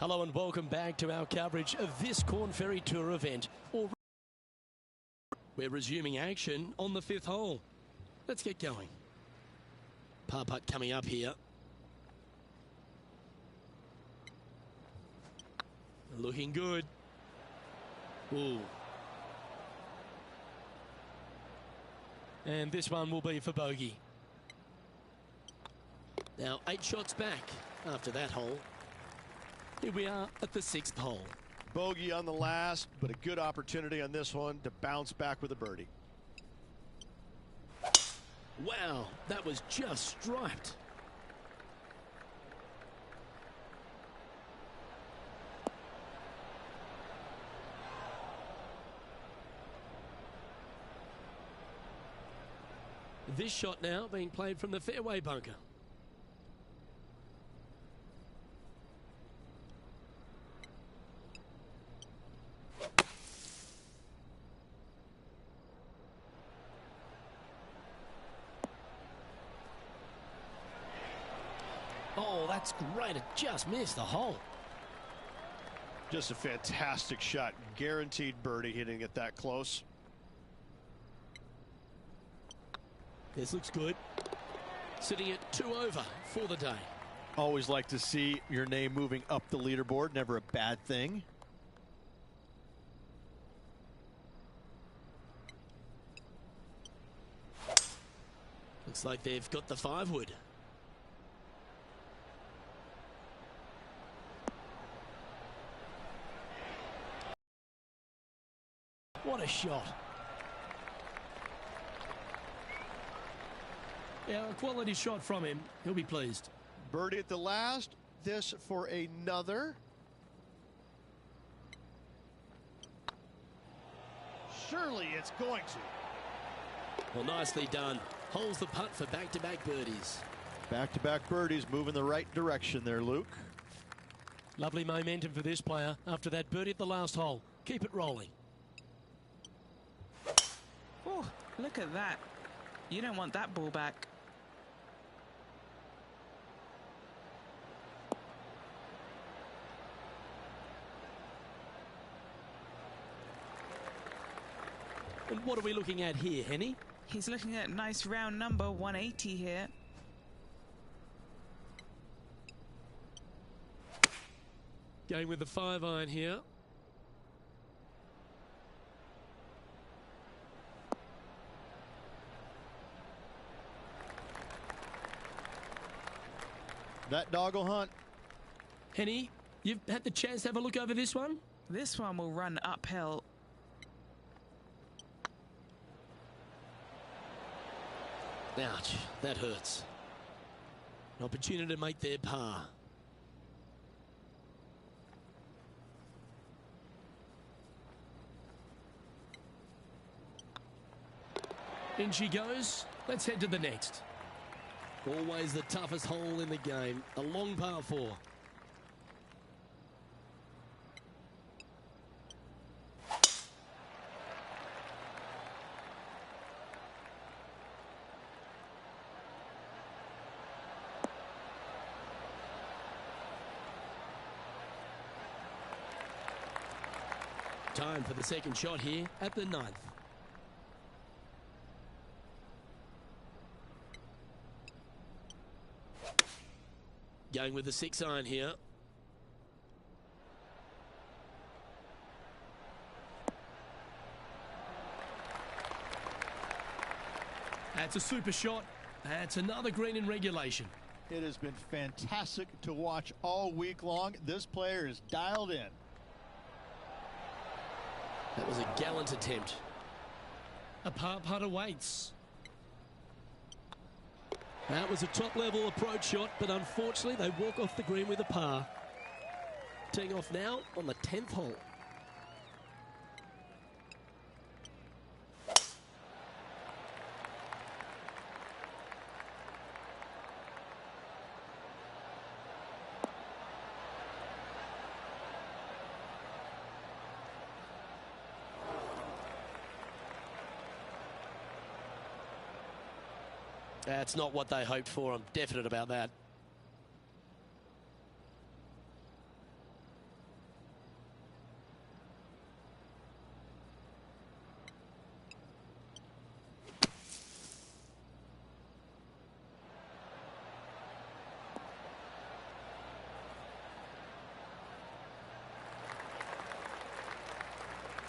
Hello and welcome back to our coverage of this Corn Ferry Tour event. We're resuming action on the fifth hole. Let's get going. Par putt coming up here. Looking good. Ooh. And this one will be for bogey. Now 8 shots back after that hole. Here we are at the 6th hole. Bogey on the last, but a good opportunity on this one to bounce back with a birdie. Wow, that was just striped. This shot now being played from the fairway bunker. Oh, that's great. It just missed the hole. Just a fantastic shot. Guaranteed birdie hitting it that close. This looks good. Sitting at 2 over for the day. Always like to see your name moving up the leaderboard. Never a bad thing. Looks like they've got the 5-wood. What a shot. Yeah, a quality shot from him. He'll be pleased. Birdie at the last. This for another. Surely it's going to. Well, nicely done. Holds the putt for back-to-back birdies. Back-to-back birdies, moving the right direction there, Luke. Lovely momentum for this player after that birdie at the last hole. Keep it rolling. Oh, look at that. You don't want that ball back. And what are we looking at here, Henny? He's looking at nice round number 180 here. Going with the 5-iron here. That dog will hunt. Henny, you've had the chance to have a look over this one? This one will run uphill. Ouch, that hurts. An opportunity to make their par. In she goes. Let's head to the next. Always the toughest hole in the game. A long par 4. Time for the second shot here at the 9th. Going with the 6-iron here. That's a super shot. That's another green in regulation. It has been fantastic to watch all week long. This player is dialed in. That was a gallant attempt. A par putt awaits. That was a top-level approach shot, but unfortunately they walk off the green with a par. Teeing off now on the 10th hole. That's not what they hoped for. I'm definite about that.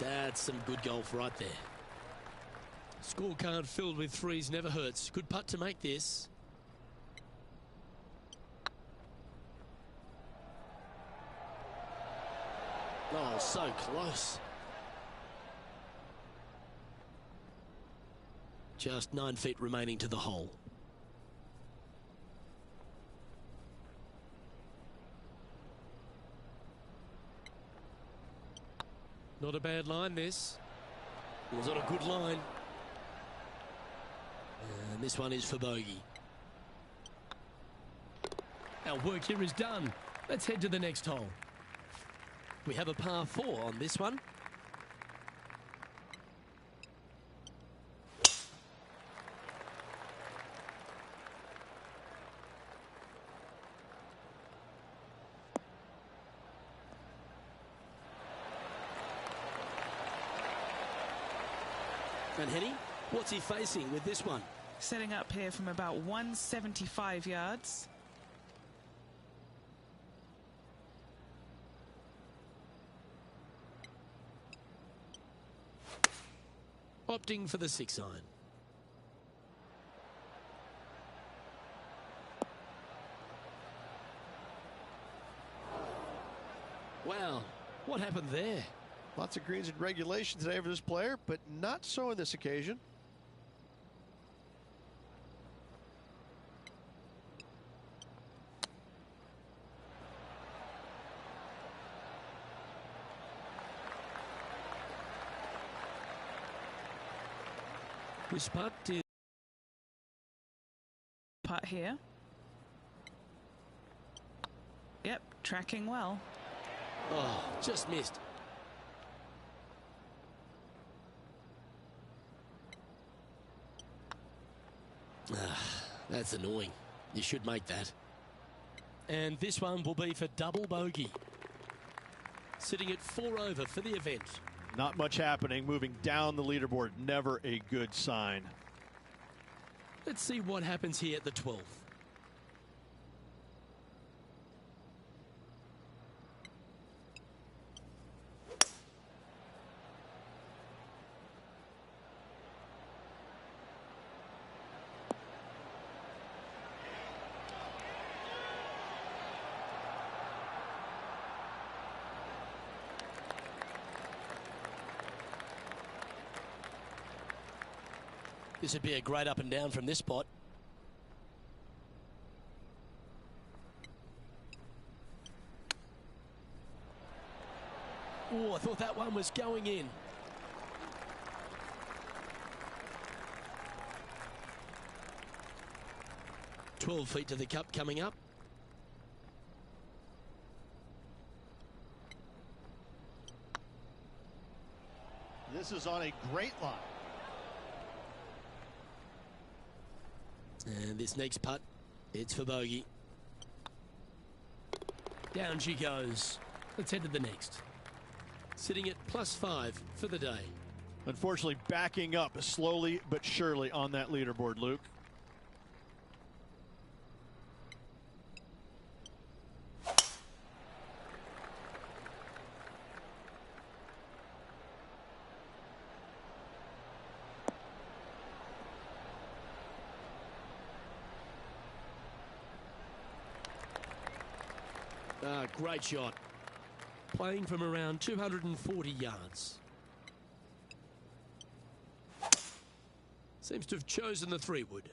That's some good golf right there. Scorecard filled with threes never hurts. Good putt to make this. Oh, so close. Just 9 feet remaining to the hole. Not a bad line, this. Was on a good line. And this one is for bogey. Our work here is done. Let's head to the next hole. We have a par 4 on this one. And Henny, what's he facing with this one? Setting up here from about 175 yards. Opting for the 6-iron. Wow, what happened there? Lots of greens in regulation today for this player, but not so on this occasion. This putt is... Putt here. Yep, tracking well. Oh, just missed. That's annoying. You should make that. And this one will be for double bogey. Sitting at 4 over for the event. Not much happening. Moving down the leaderboard. Never a good sign. Let's see what happens here at the 12th. This would be a great up and down from this spot. Oh, I thought that one was going in. "12 feet to the cup coming up. This is on a great line. And this next putt, it's for bogey. Down she goes. Let's head to the next. Sitting at +5 for the day. Unfortunately, backing up slowly but surely on that leaderboard, Luke. Great shot. Playing from around 240 yards. Seems to have chosen the 3-wood.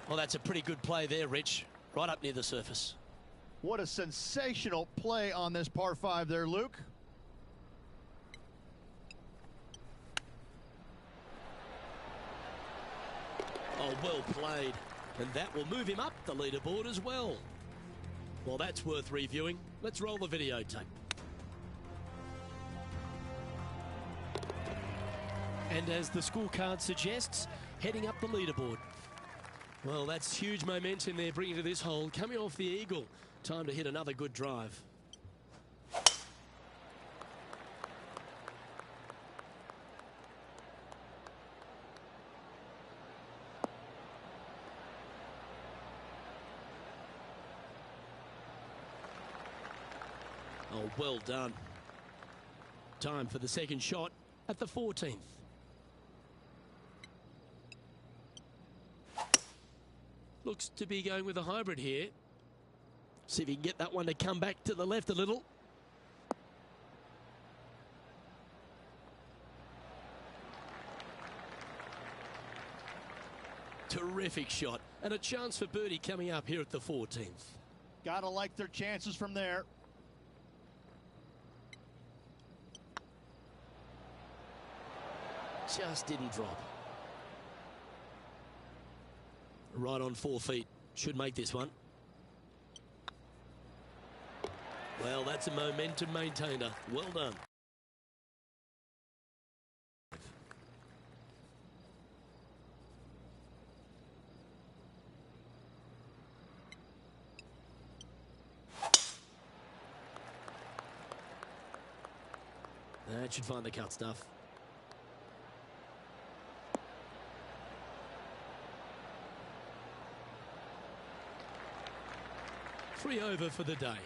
Well, that's a pretty good play there, Rich. Right up near the surface. What a sensational play on this par 5 there, Luke. Oh, well played. And that will move him up the leaderboard as well. Well, that's worth reviewing. Let's roll the videotape. And as the scorecard suggests, heading up the leaderboard. Well, that's huge momentum they're bringing to this hole. Coming off the eagle. Time to hit another good drive. Oh, well done. Time for the second shot at the 14th. Looks to be going with a hybrid here. See if he can get that one to come back to the left a little. Terrific shot. And a chance for birdie coming up here at the 14th. Gotta like their chances from there. Just didn't drop. Right on 4 feet. Should make this one. Well, that's a momentum maintainer. Well done. That should find the cut stuff. Three over for the day.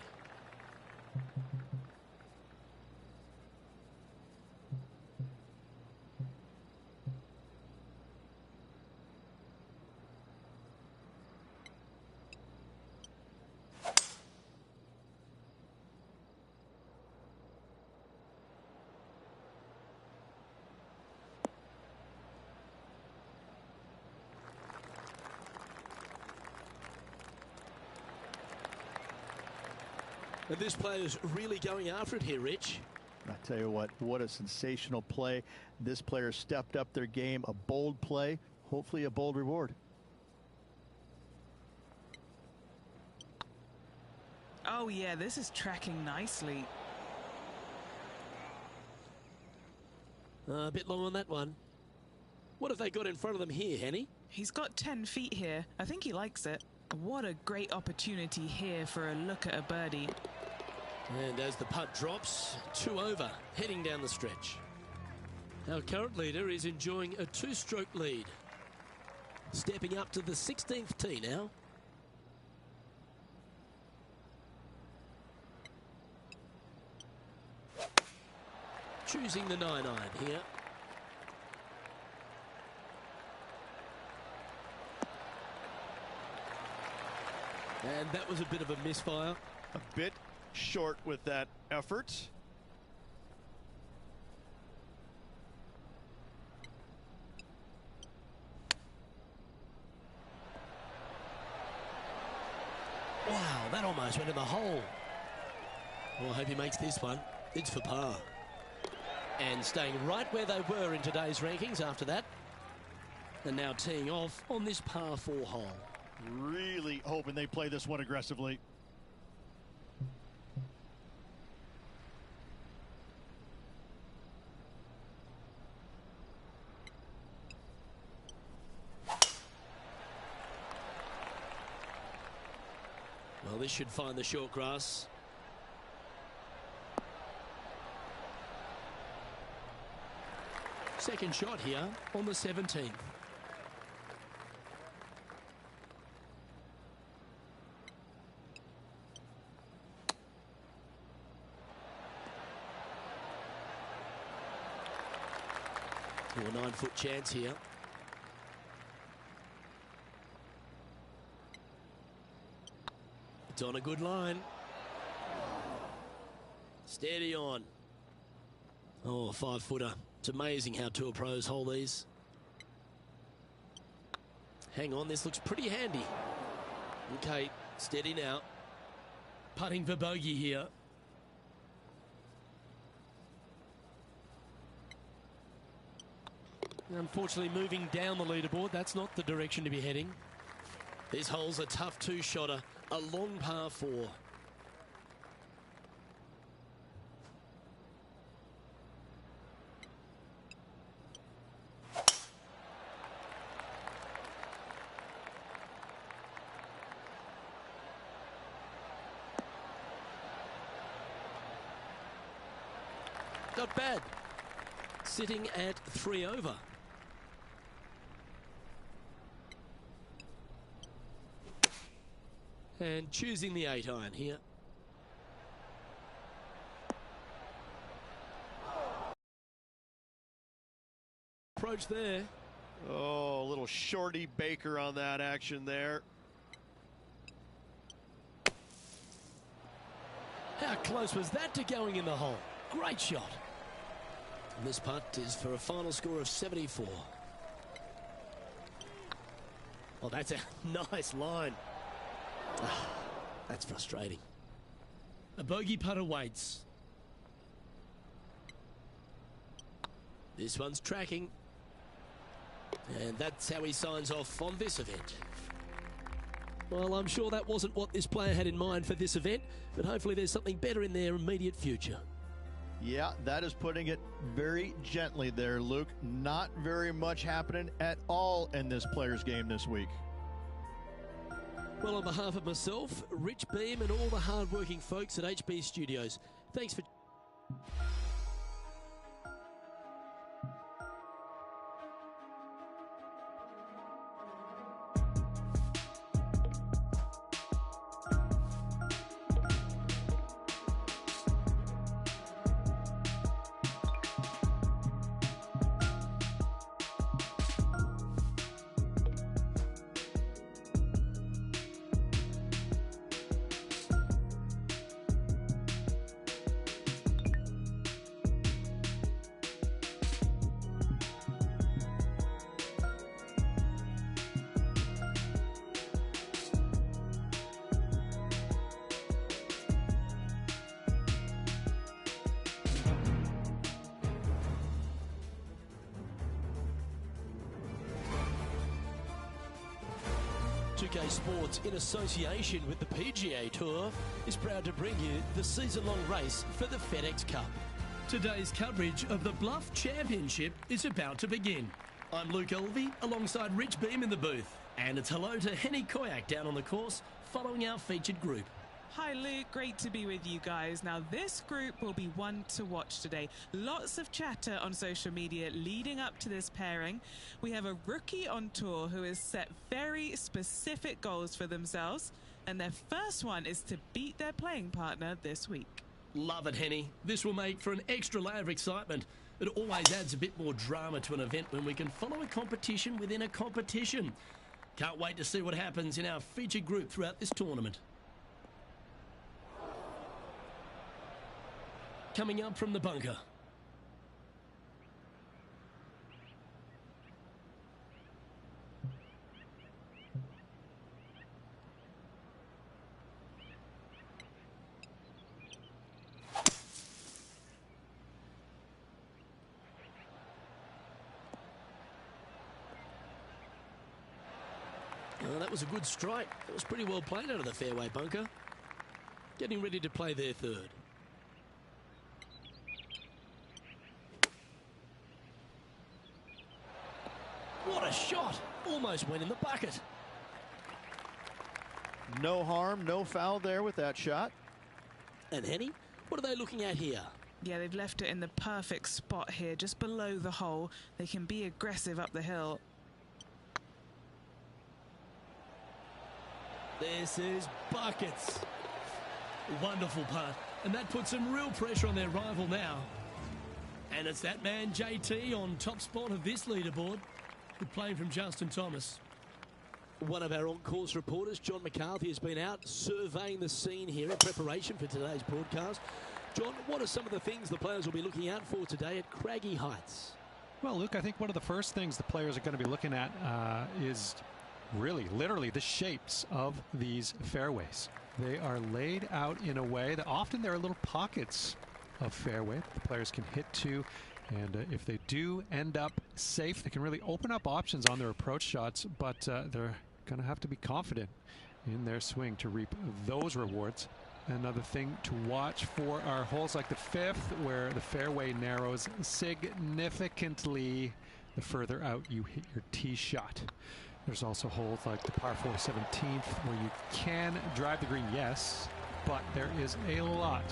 And this player's really going after it here, Rich. I tell you what a sensational play. This player stepped up their game. A bold play, hopefully a bold reward. Oh yeah, this is tracking nicely. A bit long on that one. What have they got in front of them here, Henny? He's got 10 feet here. I think he likes it. What a great opportunity here for a look at a birdie. And as the putt drops, 2 over, heading down the stretch. Our current leader is enjoying a 2-stroke lead. Stepping up to the 16th tee now. Choosing the 9-iron here. And that was a bit of a misfire. A bit short with that effort. Wow, that almost went in the hole. Well, I hope he makes this one. It's for par. And staying right where they were in today's rankings after that. And now teeing off on this par 4 hole. Really hoping they play this one aggressively. Well, this should find the short grass. Second shot here on the 17th. A 9-foot chance here. It's on a good line. Steady on. Oh, a 5-footer. It's amazing how tour pros hold these. Hang on, this looks pretty handy. Okay, steady now. Putting for bogey here. Unfortunately, moving down the leaderboard, that's not the direction to be heading. This hole's a tough 2-shotter, a long par 4. Not bad. Sitting at 3 over. And choosing the 8-iron here. approach there. Oh, a little shorty Baker on that action there. How close was that to going in the hole? Great shot. And this putt is for a final score of 74. Oh, that's a nice line. That's frustrating. A bogey putt awaits. This one's tracking. And that's how he signs off on this event. Well, I'm sure that wasn't what this player had in mind for this event, but hopefully there's something better in their immediate future. Yeah, that is putting it very gently there, Luke. Not very much happening at all in this player's game this week. Well, on behalf of myself, Rich Beem, and all the hard-working folks at HB Studios, thanks for... K Sports, in association with the PGA Tour, is proud to bring you the season-long race for the FedEx Cup. Today's coverage of the Bluff Championship is about to begin. I'm Luke Elvey, alongside Rich Beem in the booth. And it's hello to Henny Koyak down on the course, following our featured group. Hi Luke, great to be with you guys. Now this group will be one to watch today. Lots of chatter on social media leading up to this pairing. We have a rookie on tour who has set very specific goals for themselves, and their first one is to beat their playing partner this week. Love it, Henny. This will make for an extra layer of excitement. It always adds a bit more drama to an event when we can follow a competition within a competition. Can't wait to see what happens in our featured group throughout this tournament. Coming up from the bunker. Well, that was a good strike. That was pretty well played out of the fairway bunker. Getting ready to play their third. What a shot! Almost went in the bucket. No harm, no foul there with that shot. And Henny, what are they looking at here? Yeah, they've left it in the perfect spot here, just below the hole. They can be aggressive up the hill. This is buckets. Wonderful putt. And that puts some real pressure on their rival now. And it's that man JT on top spot of this leaderboard. Good playing from Justin Thomas. One of our on-course reporters, John McCarthy, has been out surveying the scene here in preparation for today's broadcast. John, what are some of the things the players will be looking out for today at Craggy Heights? Well, Luke, I think one of the first things the players are going to be looking at is really, literally, the shapes of these fairways. They are laid out in a way that often there are little pockets of fairway the players can hit to. And if they do end up safe, they can really open up options on their approach shots, but they're going to have to be confident in their swing to reap those rewards. Another thing to watch for are holes like the fifth, where the fairway narrows significantly the further out you hit your tee shot. There's also holes like the par 4 17th, where you can drive the green, yes, but there is a lot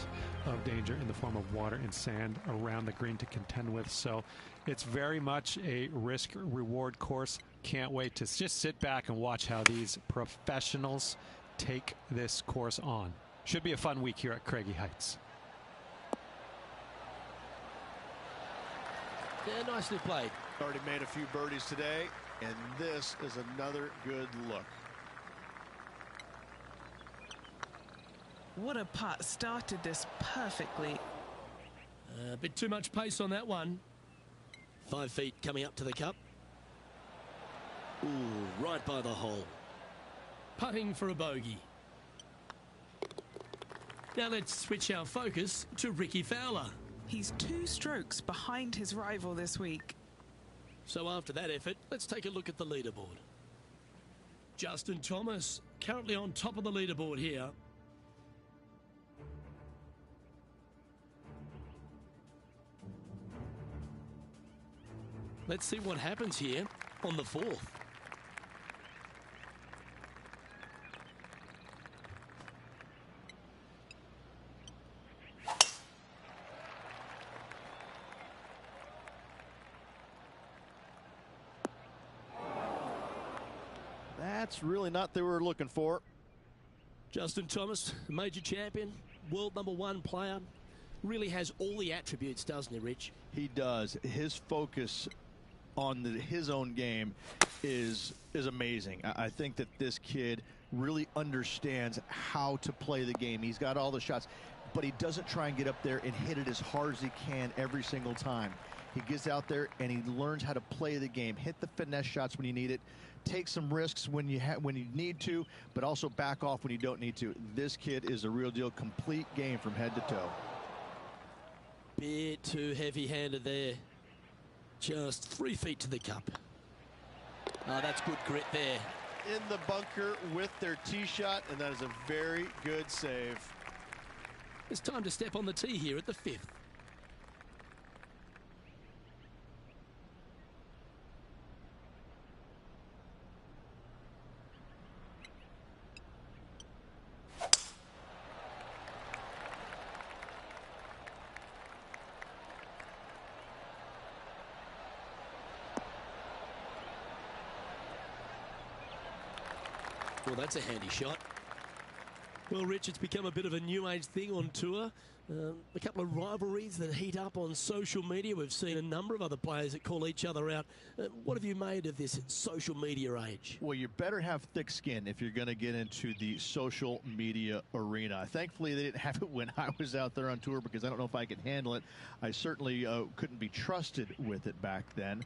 of danger in the form of water and sand around the green to contend with. So it's very much a risk-reward course. Can't wait to just sit back and watch how these professionals take this course on. Should be a fun week here at Craggy Heights. Yeah, nicely played. Already made a few birdies today, and this is another good look. What a putt. Started this perfectly. A bit too much pace on that one. 5 feet coming up to the cup. Ooh, right by the hole. Putting for a bogey. Now let's switch our focus to Rickie Fowler. He's 2 strokes behind his rival this week. So after that effort, let's take a look at the leaderboard. Justin Thomas currently on top of the leaderboard here. Let's see what happens here on the 4th. That's really not what they were looking for. Justin Thomas, major champion, world #1 player, really has all the attributes, doesn't he, Rich? He does. His focus on his own game is amazing. I think that this kid really understands how to play the game. He's got all the shots, but he doesn't try and get up there and hit it as hard as he can every single time. He gets out there and he learns how to play the game, hit the finesse shots when you need it, take some risks when you need to, but also back off when you don't need to. This kid is a real deal, complete game from head to toe. Bit too heavy-handed there. Just 3 feet to the cup. Oh, that's good grit there. In the bunker with their tee shot, and that is a very good save. It's time to step on the tee here at the 5th. Well, that's a handy shot. Well, Rich, it's become a bit of a new age thing on tour. A couple of rivalries that heat up on social media. We've seen a number of other players that call each other out. What have you made of this social media age? Well, you better have thick skin if you're going to get into the social media arena. Thankfully, they didn't have it when I was out there on tour because I don't know if I could handle it. I certainly couldn't be trusted with it back then.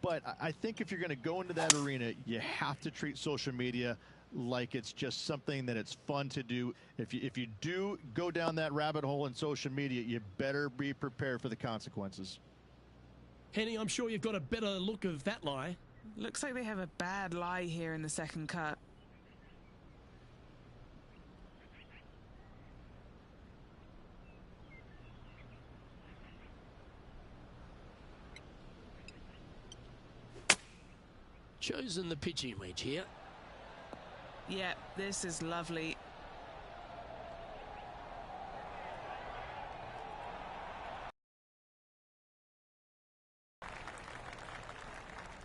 But I think if you're going to go into that arena, you have to treat social media like it's just something that it's fun to do. If you do go down that rabbit hole in social media, you better be prepared for the consequences. Henny, I'm sure you've got a better look of that lie. Looks like they have a bad lie here in the second cut. Chosen the pitching wedge here. Yeah, this is lovely.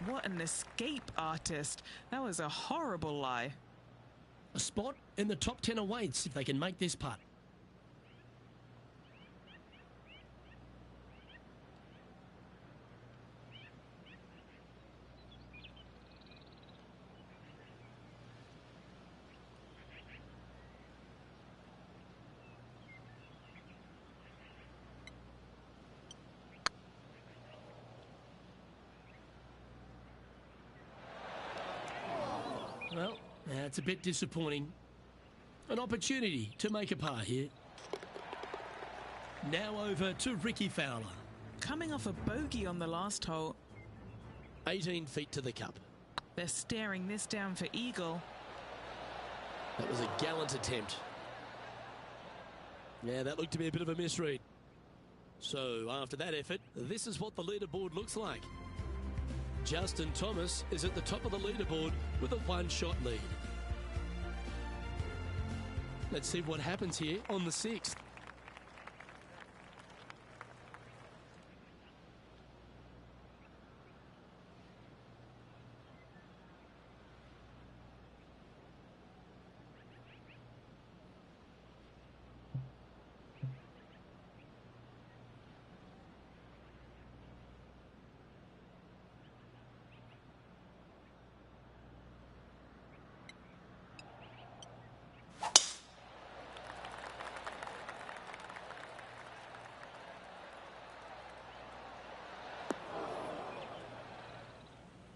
What an escape artist. That was a horrible lie. A spot in the top 10 awaits if they can make this putt. Well, that's a bit disappointing. An opportunity to make a par here. Now over to Rickie Fowler. Coming off a bogey on the last hole. 18 feet to the cup. They're staring this down for eagle. That was a gallant attempt. Yeah, that looked to be a bit of a misread. So after that effort, this is what the leaderboard looks like. Justin Thomas is at the top of the leaderboard with a 1-shot lead. Let's see what happens here on the 6th.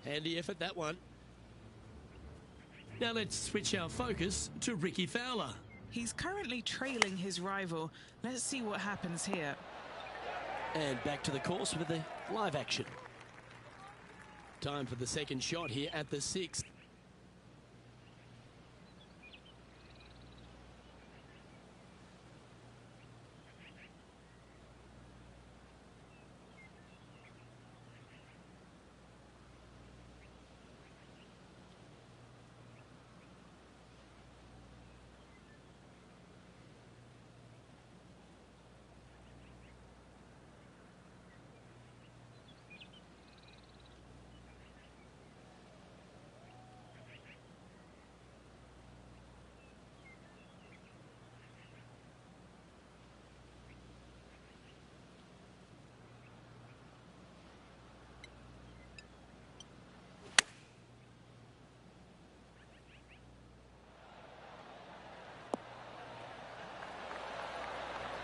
Handy effort, that one. Now let's switch our focus to Rickie Fowler. He's currently trailing his rival. Let's see what happens here. And back to the course with the live action. Time for the second shot here at the 6th.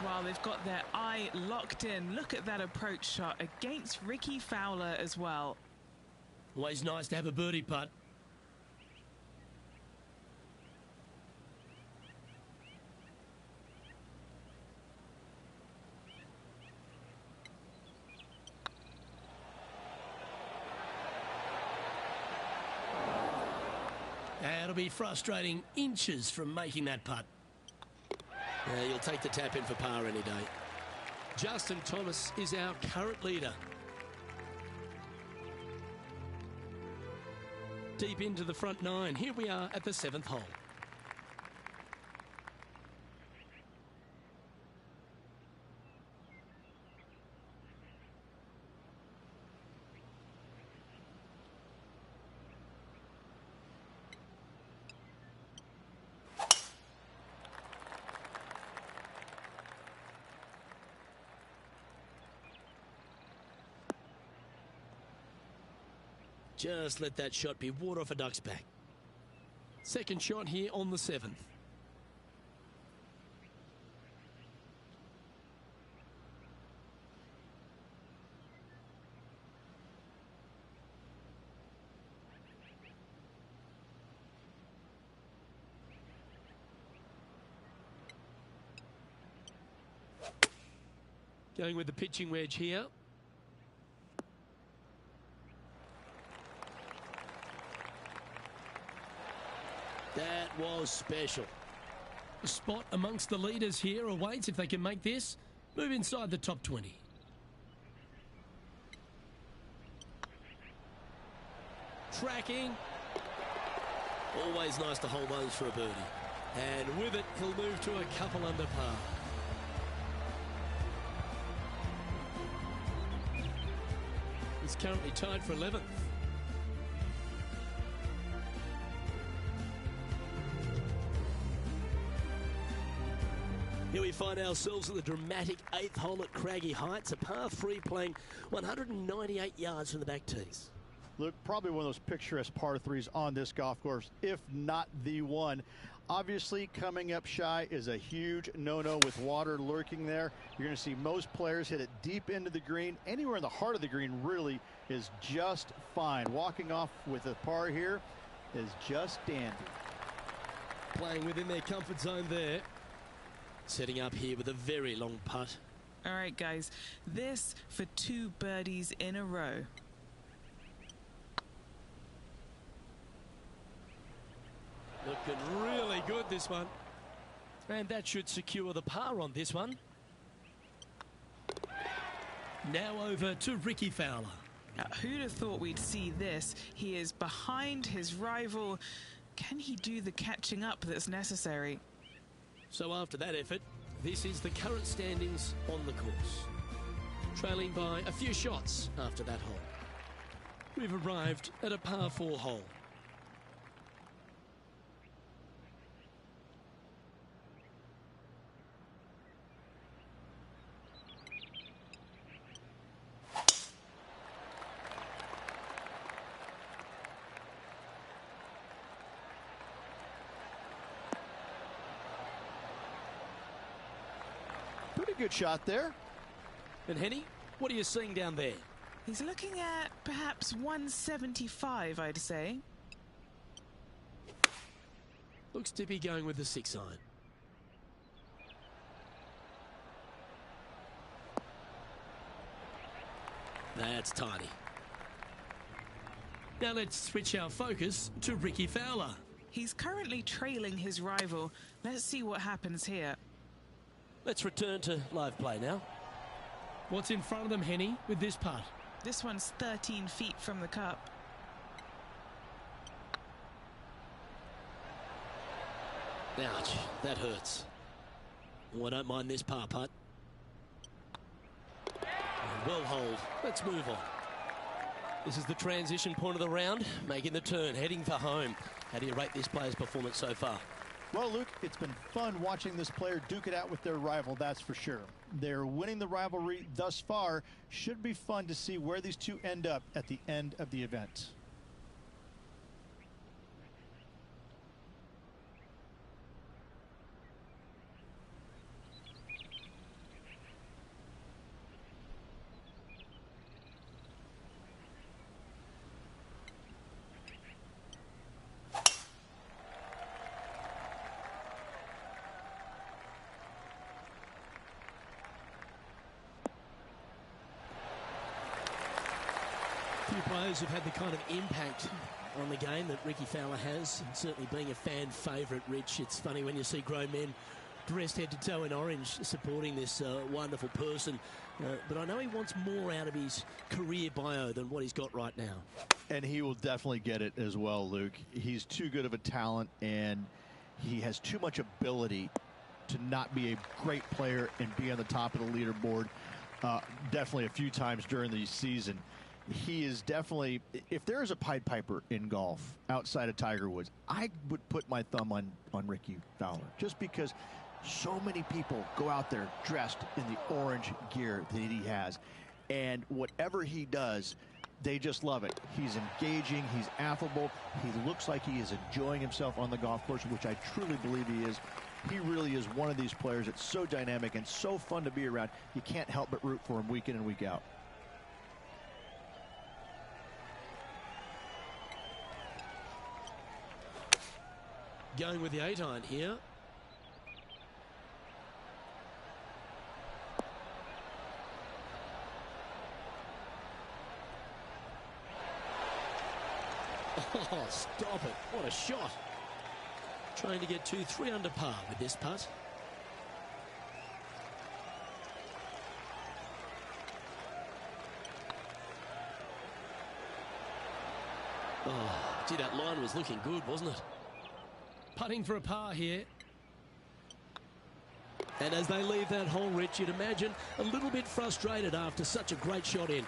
While they've got their eye locked in, look at that approach shot against Rickie Fowler as well. Always nice to have a birdie putt. It'll be frustrating inches from making that putt. You'll take the tap in for par any day. Justin Thomas is our current leader. Deep into the front 9. Here we are at the 7th hole. Just let that shot be water off a duck's back. Second shot here on the 7th. Going with the pitching wedge here. That was special. A spot amongst the leaders here awaits if they can make this. Move inside the top 20. Tracking. Always nice to hold those for a birdie. And with it, he'll move to a couple under par. He's currently tied for 11th. Here we find ourselves at the dramatic 8th hole at Craggy Heights, a par 3 playing 198 yards from the back tees. Look, probably one of those picturesque par 3s on this golf course, if not the one. Obviously, coming up shy is a huge no-no with water lurking there. You're going to see most players hit it deep into the green. Anywhere in the heart of the green really is just fine. Walking off with a par here is just dandy. Playing within their comfort zone there. Setting up here with a very long putt. All right, guys, this for 2 birdies in a row. Looking really good, this one. And that should secure the par on this one. Now over to Rickie Fowler. Now, who'd have thought we'd see this? He is behind his rival. Can he do the catching up that's necessary? So after that effort, this is the current standings on the course. Trailing by a few shots after that hole. We've arrived at a par 4 hole. Pretty good shot there. And Henny, what are you seeing down there? He's looking at perhaps 175, I'd say. Looks to be going with the 6-iron. That's tidy. Now let's switch our focus to Rickie Fowler. He's currently trailing his rival. Let's see what happens here. Let's return to live play now. What's in front of them, Henny, with this putt? This one's 13 feet from the cup. Ouch, that hurts. Oh, I don't mind this par putt. Well hold. Let's move on. This is the transition point of the round, making the turn, heading for home. How do you rate this player's performance so far? Well, Luke, it's been fun watching this player duke it out with their rival, that's for sure. They're winning the rivalry thus far. Should be fun to see where these two end up at the end of the event. Few players have had the kind of impact on the game that Rickie Fowler has, and certainly being a fan favourite, Rich. It's funny when you see grown men dressed head to toe in orange supporting this wonderful person, but I know he wants more out of his career bio than what he's got right now. And he will definitely get it as well, Luke. He's too good of a talent, and he has too much ability to not be a great player and be on the top of the leaderboard definitely a few times during the season. He is definitely, if there is a Pied Piper in golf outside of Tiger Woods, I would put my thumb on Rickie Fowler, just because so many people go out there dressed in the orange gear that he has, and whatever he does, they just love it. He's engaging, he's affable, he looks like he is enjoying himself on the golf course, which I truly believe he is. He really is one of these players that's so dynamic and so fun to be around. You can't help but root for him week in and week out. Going with the 8-iron here. Oh, stop it. What a shot. Trying to get 2-3 under par with this putt. Oh, gee, that line was looking good, wasn't it? Putting for a par here. And as they leave that hole, Rich, you'd imagine a little bit frustrated after such a great shot in.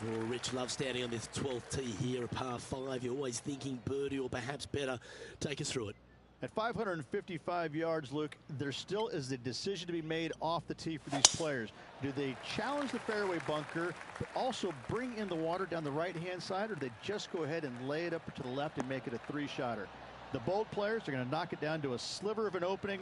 Oh, Rich loves standing on this 12th tee here, a par 5. You're always thinking birdie or perhaps better. Take us through it. At 555 yards, Luke, there still is a decision to be made off the tee for these players. Do they challenge the fairway bunker, but also bring in the water down the right-hand side, or do they just go ahead and lay it up to the left and make it a 3-shotter? The bold players are going to knock it down to a sliver of an opening,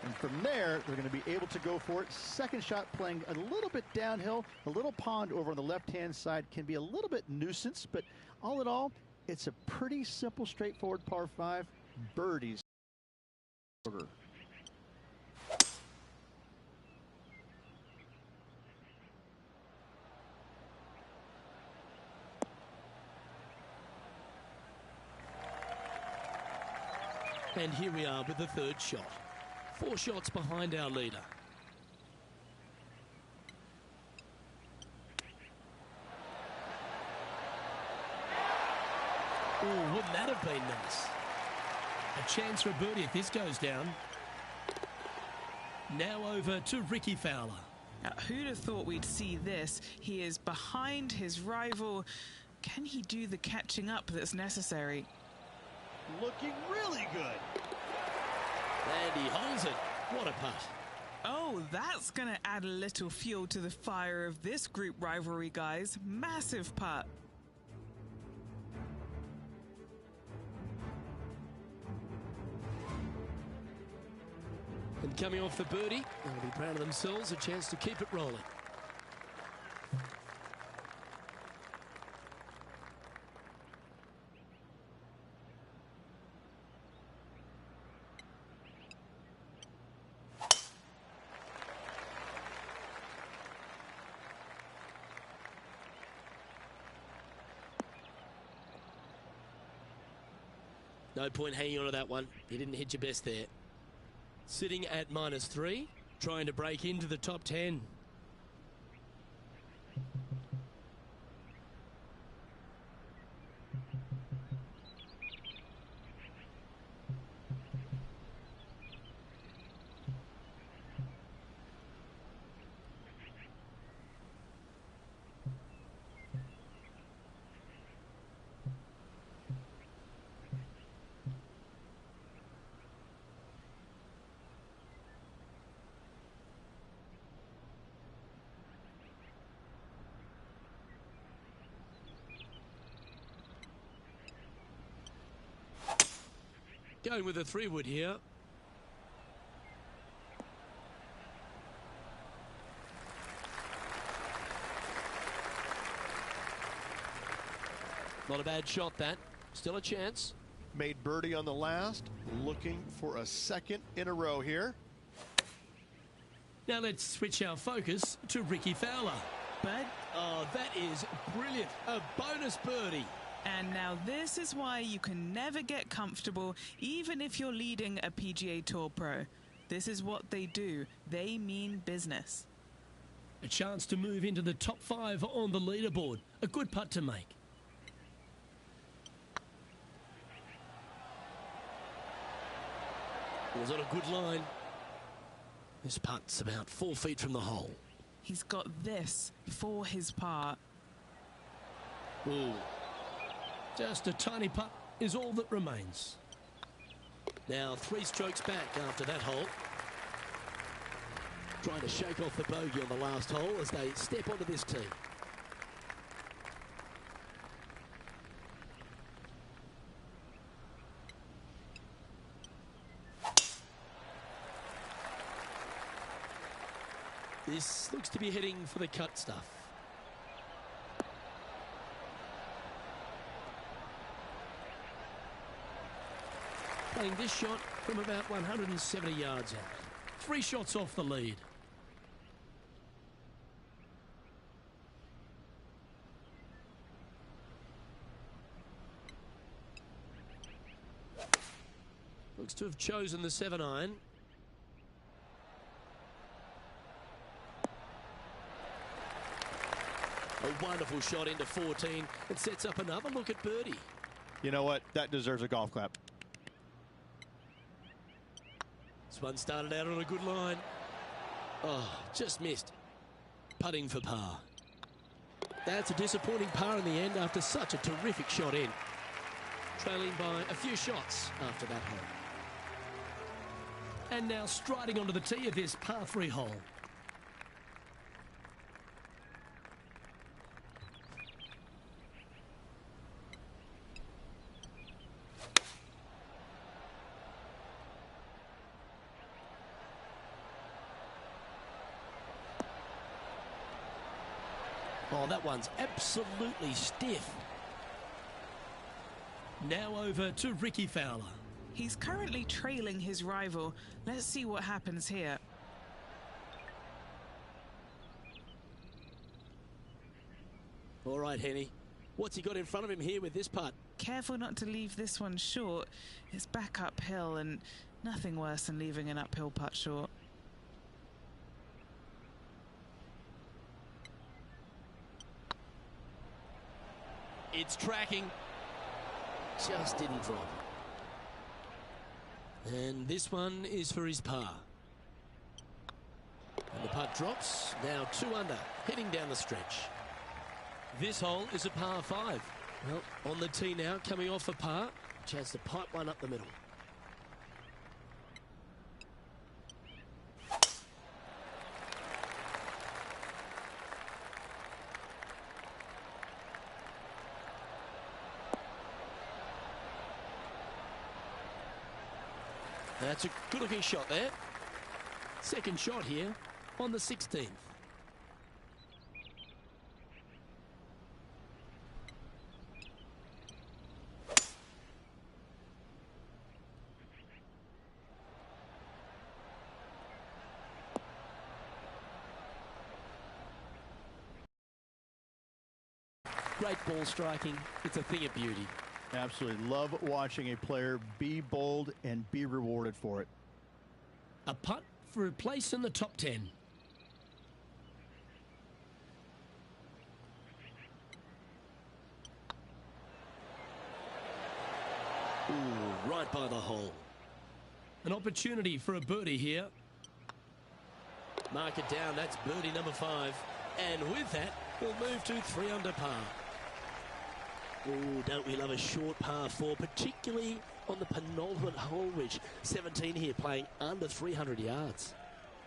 and from there, they're going to be able to go for it. Second shot playing a little bit downhill. A little pond over on the left-hand side can be a little bit nuisance, but all in all, it's a pretty simple, straightforward par 5. Birdies. And here we are with the third shot. 4 shots behind our leader. Oh, wouldn't that have been nice? A chance for a birdie if this goes down. Now over to Rickie Fowler. Now, who'd have thought we'd see this? He is behind his rival. Can he do the catching up that's necessary? Looking really good. And he holds it. What a putt. Oh, that's going to add a little fuel to the fire of this group rivalry, guys. Massive putt. And coming off the birdie, they'll be proud of themselves, a chance to keep it rolling. No point hanging on to that one. You didn't hit your best there. Sitting at -3, trying to break into the top 10. Going with a 3-wood here. Not a bad shot, that. Still a chance. Made birdie on the last, looking for a second in a row here. Now let's switch our focus to Ricky Fowler. But Oh, that is brilliant. A bonus birdie. And now this is why you can never get comfortable, even if you're leading a PGA Tour pro. This is what they do. They mean business. A chance to move into the top 5 on the leaderboard. A good putt to make. It was on a good line. This putt's about 4 feet from the hole. He's got this for his par. Ooh. Just a tiny putt is all that remains. Now 3 strokes back after that hole. Trying to shake off the bogey on the last hole as they step onto this tee. This looks to be heading for the cut stuff. Playing this shot from about 170 yards out. 3 shots off the lead. Looks to have chosen the 7-iron. A wonderful shot into 14. It sets up another look at birdie. You know what? That deserves a golf clap. This one started out on a good line. Oh, just missed. Putting for par. That's a disappointing par in the end after such a terrific shot in. Trailing by a few shots after that hole. And now striding onto the tee of this par 3 hole. Oh, that one's absolutely stiff. Now over to Ricky Fowler. He's currently trailing his rival. Let's see what happens here. All right, Henny. What's he got in front of him here with this putt? Careful not to leave this one short. It's back uphill, and nothing worse than leaving an uphill putt short. It's tracking. Just didn't drop. And this one is for his par. And the putt drops. Now 2 under, heading down the stretch. This hole is a par 5. Well, on the tee now, coming off a par. Chance to pipe one up the middle. That's a good-looking shot there. Second shot here on the 16th. Great ball striking. It's a thing of beauty. Absolutely. Love watching a player be bold and be rewarded for it. A putt for a place in the top 10. Ooh, right by the hole. An opportunity for a birdie here. Mark it down. That's birdie number 5. And with that, we'll move to 3 under par. Oh, don't we love a short par 4, particularly on the penultimate hole, Rich. 17 here, playing under 300 yards.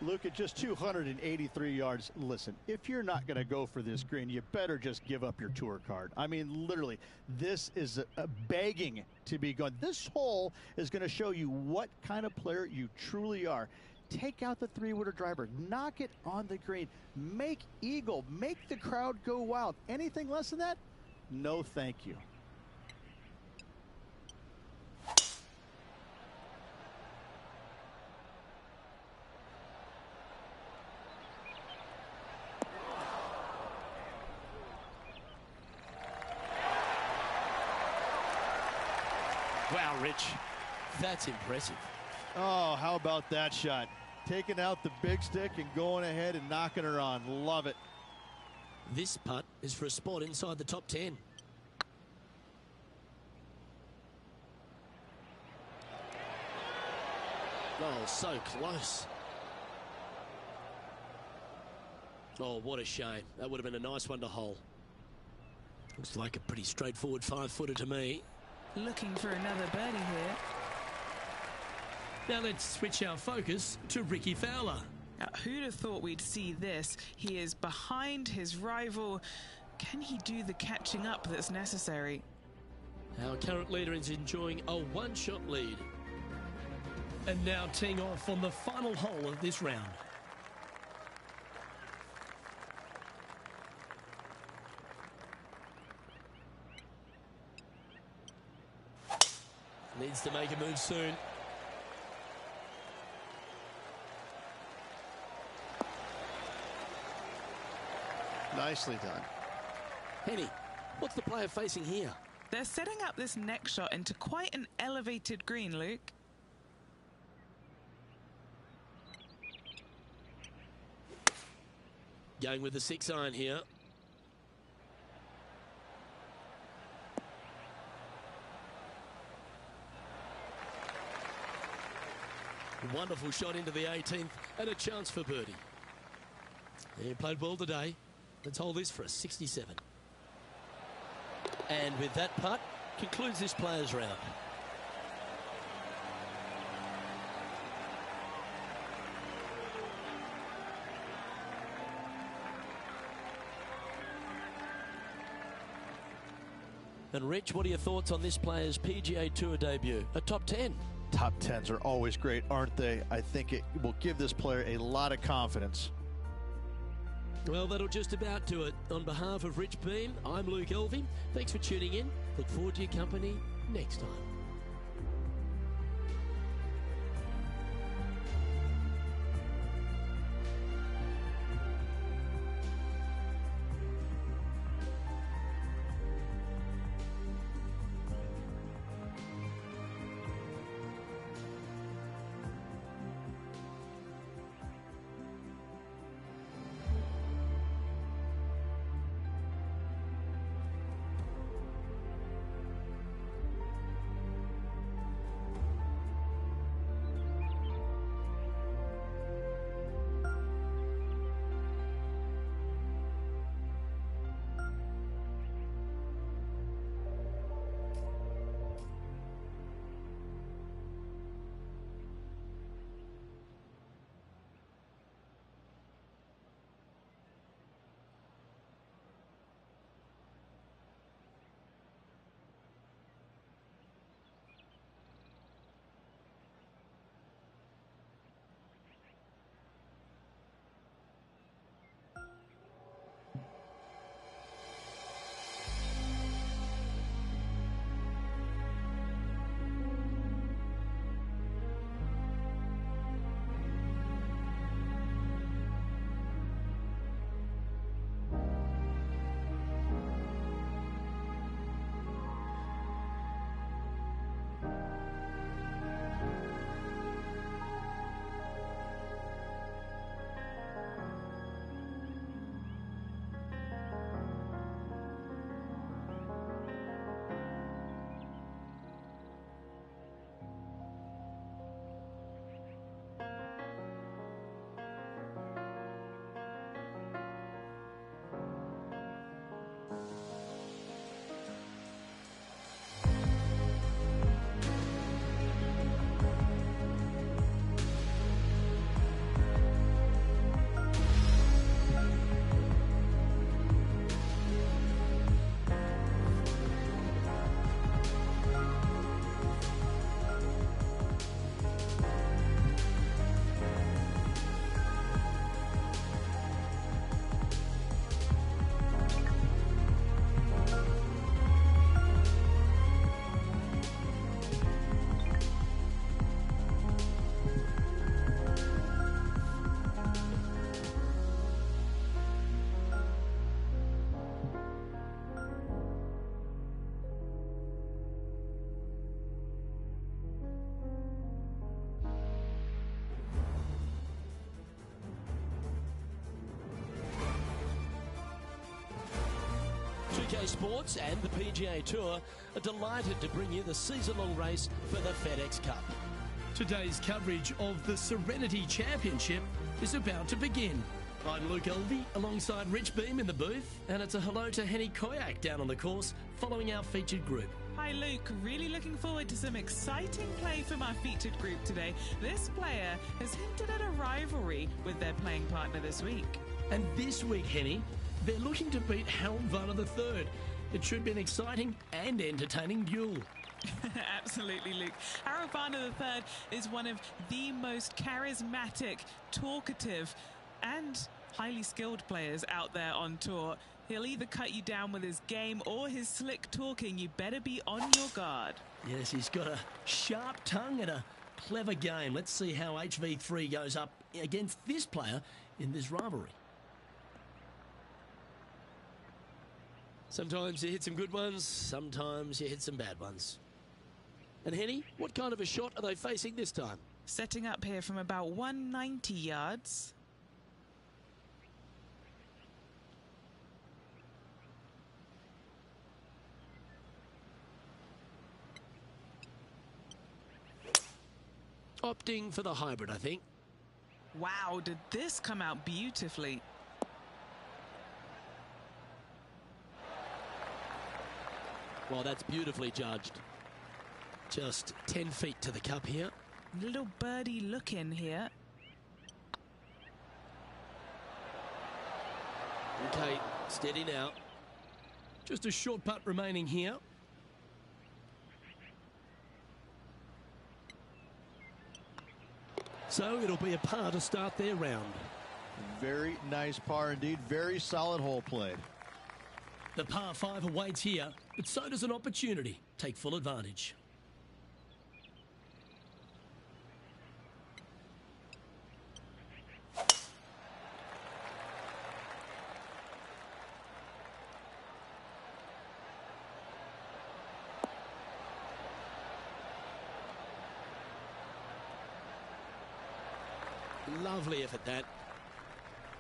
Luke, at just 283 yards, listen, if you're not going to go for this green, you better just give up your tour card. I mean, literally, this is a begging to be gone. This hole is going to show you what kind of player you truly are. Take out the 3-wooder driver, knock it on the green, make eagle, make the crowd go wild. Anything less than that? No, thank you. Wow, Rich, that's impressive. Oh, how about that shot? Taking out the big stick and going ahead and knocking her on. Love it. This putt is for a spot inside the top 10. Oh, so close. Oh, what a shame. That would have been a nice one to hole. Looks like a pretty straightforward 5-footer to me. Looking for another birdie here. Now let's switch our focus to Rickie Fowler. Now, who'd have thought we'd see this? He is behind his rival. Can he do the catching up that's necessary? Our current leader is enjoying a 1-shot lead. And now teeing off on the final hole of this round. Needs to make a move soon. Nicely done. Henny, what's the player facing here? They're setting up this next shot into quite an elevated green, Luke. Going with the 6-iron here. Wonderful shot into the 18th and a chance for birdie. He played well today. Let's hold this for a 67. And with that putt, concludes this players' round. And Rich, what are your thoughts on this player's PGA Tour debut? A top 10. Top 10s are always great, aren't they? I think it will give this player a lot of confidence. Well, that'll just about do it. On behalf of Rich Beem, I'm Luke Elvy. Thanks for tuning in. Look forward to your company next time. UK Sports and the PGA Tour are delighted to bring you the season-long race for the FedEx Cup. Today's coverage of the Serenity Championship is about to begin. I'm Luke Elvey alongside Rich Beam in the booth, and it's a hello to Henny Koyak down on the course following our featured group. Hi Luke, really looking forward to some exciting play from our featured group today. This player has hinted at a rivalry with their playing partner this week. And this week, Henny, they're looking to beat Harold Varner III. It should be an exciting and entertaining duel. Absolutely, Luke. Harold Varner III is one of the most charismatic, talkative and highly skilled players out there on tour. He'll either cut you down with his game or his slick talking. You better be on your guard. Yes, he's got a sharp tongue and a clever game. Let's see how HV3 goes up against this player in this rivalry. Sometimes you hit some good ones, sometimes you hit some bad ones. And Henny, what kind of a shot are they facing this time? Setting up here from about 190 yards. Opting for the hybrid, I think. Wow, did this come out beautifully? Well, that's beautifully judged. Just 10 feet to the cup here. Little birdie look in here. Okay, steady now. Just a short putt remaining here. So it'll be a par to start their round. Very nice par indeed. Very solid hole played. The par 5 awaits here, but so does an opportunity. Take full advantage. Lovely effort that.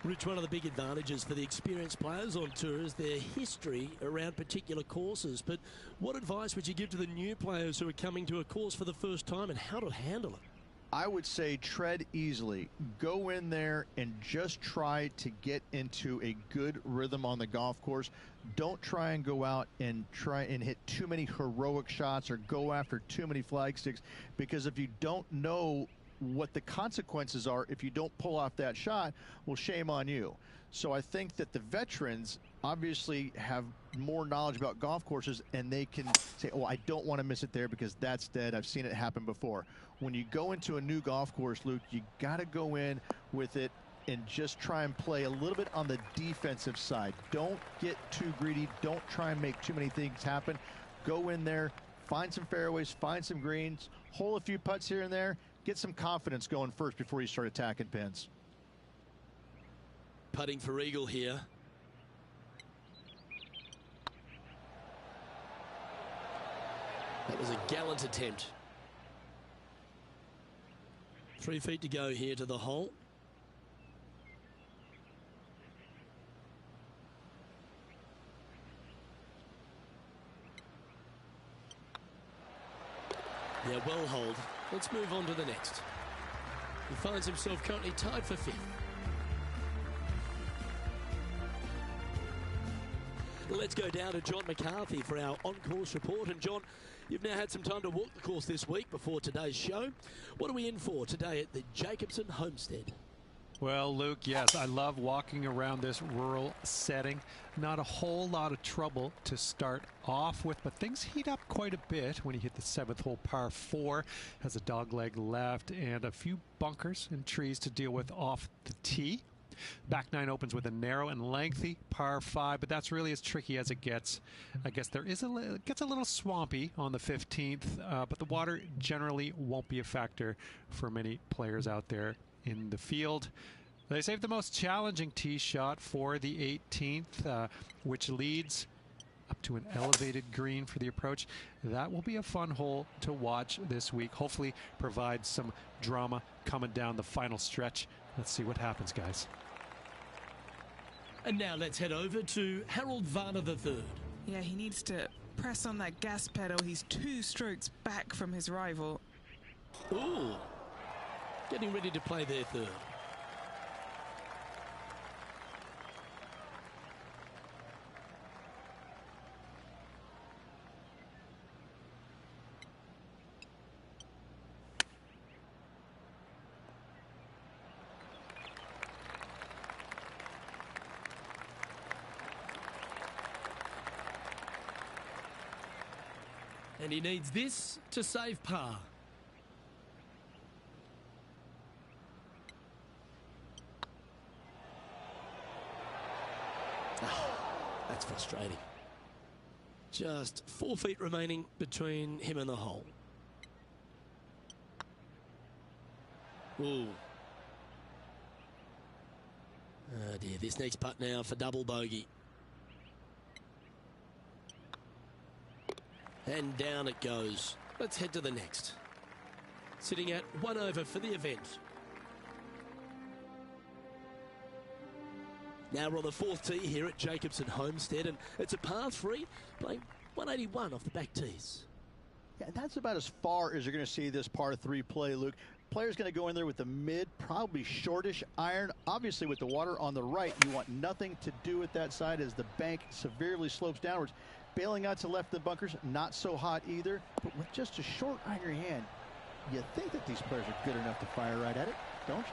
Rich, one of the big advantages for the experienced players on tour is their history around particular courses. But what advice would you give to the new players who are coming to a course for the first time and how to handle it? I would say tread easily. Go in there and just try to get into a good rhythm on the golf course. Don't try and go out and try and hit too many heroic shots or go after too many flag sticks, because if you don't know what the consequences are if you don't pull off that shot, well, shame on you. So I think that the veterans obviously have more knowledge about golf courses, and they can say, oh, I don't want to miss it there because that's dead. I've seen it happen before. When you go into a new golf course, Luke, you got to go in with it and just try and play a little bit on the defensive side. Don't get too greedy. Don't try and make too many things happen. Go in there, find some fairways, find some greens, hole a few putts here and there. Get some confidence going first before you start attacking pins. Putting for eagle here. That was a gallant attempt. 3 feet to go here to the hole. Yeah, well hold. Let's move on to the next. He finds himself currently tied for 5th. Let's go down to John McCarthy for our on-course report. And John, you've now had some time to walk the course this week before today's show. What are we in for today at the Jacobson Homestead? Well, Luke, yes, I love walking around this rural setting. Not a whole lot of trouble to start off with, but things heat up quite a bit when you hit the 7th hole, par 4. Has a dogleg left and a few bunkers and trees to deal with off the tee. Back 9 opens with a narrow and lengthy par 5, but that's really as tricky as it gets. I guess it gets a little swampy on the 15th, but the water generally won't be a factor for many players out there in the field. They saved the most challenging tee shot for the 18th, which leads up to an elevated green for the approach. That will be a fun hole to watch this week. Hopefully provide some drama coming down the final stretch. Let's see what happens, guys. And now let's head over to Harold Varner III. Yeah, he needs to press on that gas pedal. He's 2 strokes back from his rival. Ooh, getting ready to play their third. And he needs this to save par. That's frustrating. Just 4 feet remaining between him and the hole. Ooh. Oh dear, this next putt now for double bogey. And down it goes. Let's head to the next. Sitting at 1 over for the event. Now we're on the 4th tee here at Jacobson Homestead, and it's a par 3, playing 181 off the back tees. Yeah, that's about as far as you're going to see this par 3 play, Luke. Player's going to go in there with the mid, probably shortish iron. Obviously, with the water on the right, you want nothing to do with that side as the bank severely slopes downwards. Bailing out to left of the bunkers, not so hot either. But with just a short iron in your hand, you think that these players are good enough to fire right at it, don't you?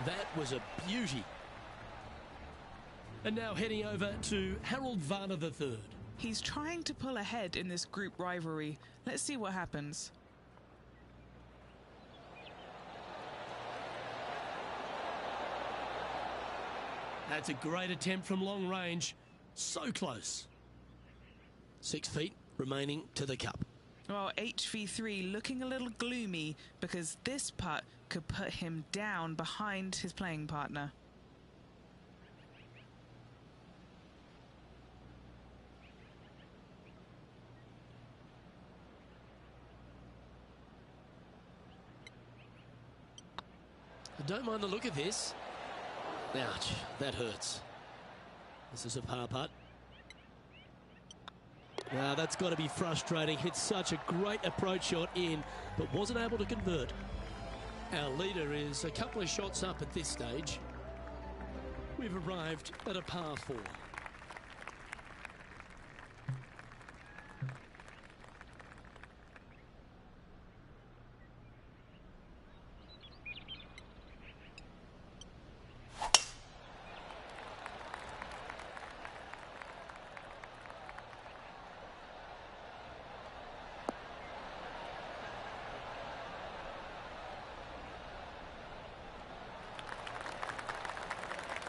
That was a beauty. And now heading over to Harold Varner III. He's trying to pull ahead in this group rivalry. Let's see what happens. That's a great attempt from long range. So close. 6 feet remaining to the cup. Well, HV3 looking a little gloomy because this putt could put him down behind his playing partner. I don't mind the look of this. Ouch, that hurts. This is a par putt. Now that's got to be frustrating. Hit such a great approach shot in, but wasn't able to convert. Our leader is a couple of shots up at this stage. We've arrived at a par 4.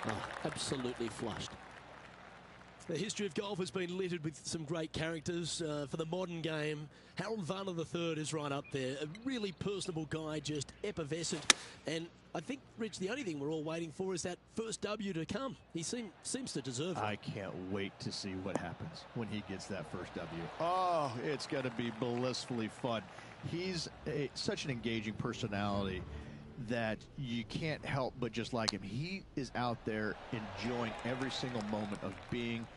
Oh, absolutely flushed. The history of golf has been littered with some great characters. For the modern game, Harold Varner III is right up there. A really personable guy, just effervescent. And I think, Rich, the only thing we're all waiting for is that first W to come. He seems to deserve it. I can't wait to see what happens when he gets that first W. Oh, it's going to be blissfully fun. He's such an engaging personality that you can't help but just like him. He is out there enjoying every single moment of being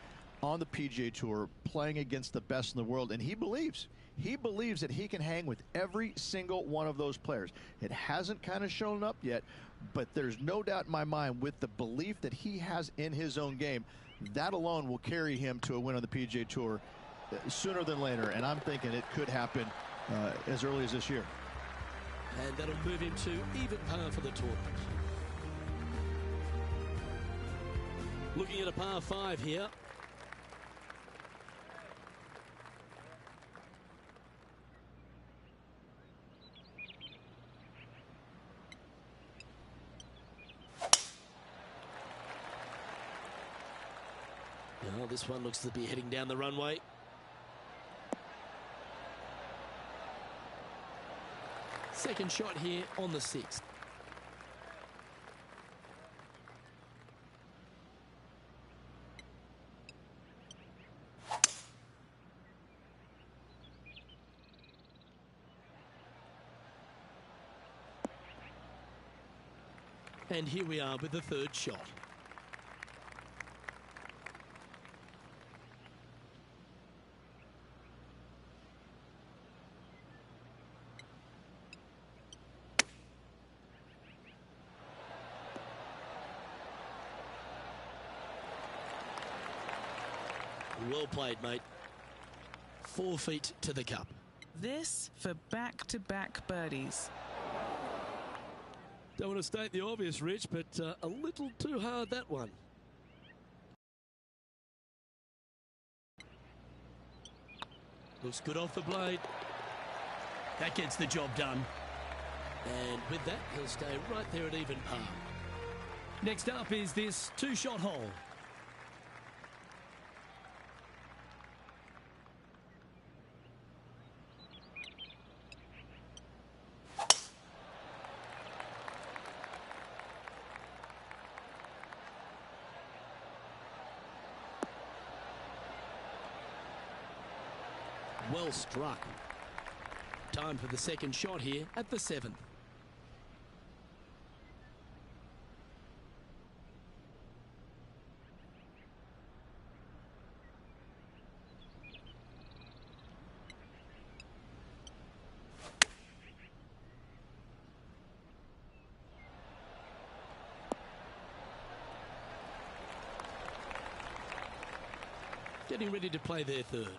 on the PGA Tour, playing against the best in the world, and he believes that he can hang with every single one of those players. It hasn't kind of shown up yet, but there's no doubt in my mind with the belief that he has in his own game, that alone will carry him to a win on the PGA Tour sooner than later, and I'm thinking it could happen as early as this year. And that'll move him to even par for the tournament. Looking at a par 5 here. Well, this one looks to be heading down the runway. Second shot here on the 6th. And here we are with the third shot. Well played, mate. 4 feet to the cup. This for back-to-back birdies. Don't want to state the obvious, Rich, but a little too hard, that one. Looks good off the blade. That gets the job done. And with that, he'll stay right there at even par. Next up is this 2-shot hole. Well struck. Time for the second shot here at the 7th. Getting ready to play their third.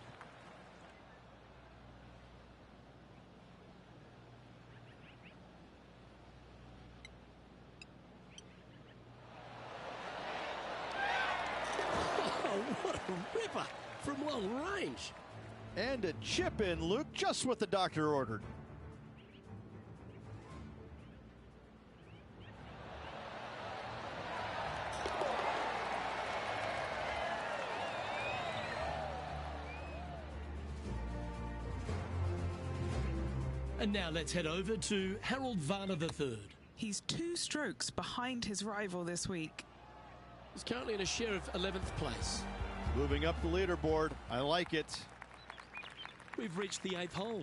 What a ripper from long range. And a chip in, Luke, just what the doctor ordered. And now let's head over to Harold Varner III. He's 2 strokes behind his rival this week. He's currently in a share of 11th place. Moving up the leaderboard. I like it. We've reached the 8th hole.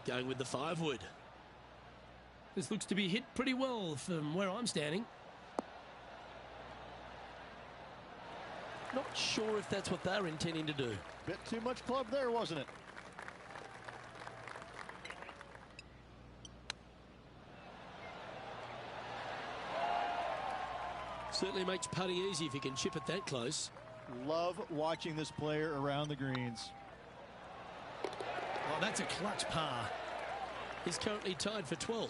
Going with the 5-wood. This looks to be hit pretty well from where I'm standing. Not sure if that's what they're intending to do. Bit too much club there, wasn't it? Certainly makes putting easy if you can chip it that close. Love watching this player around the greens. Oh, that's a clutch par. He's currently tied for 12th.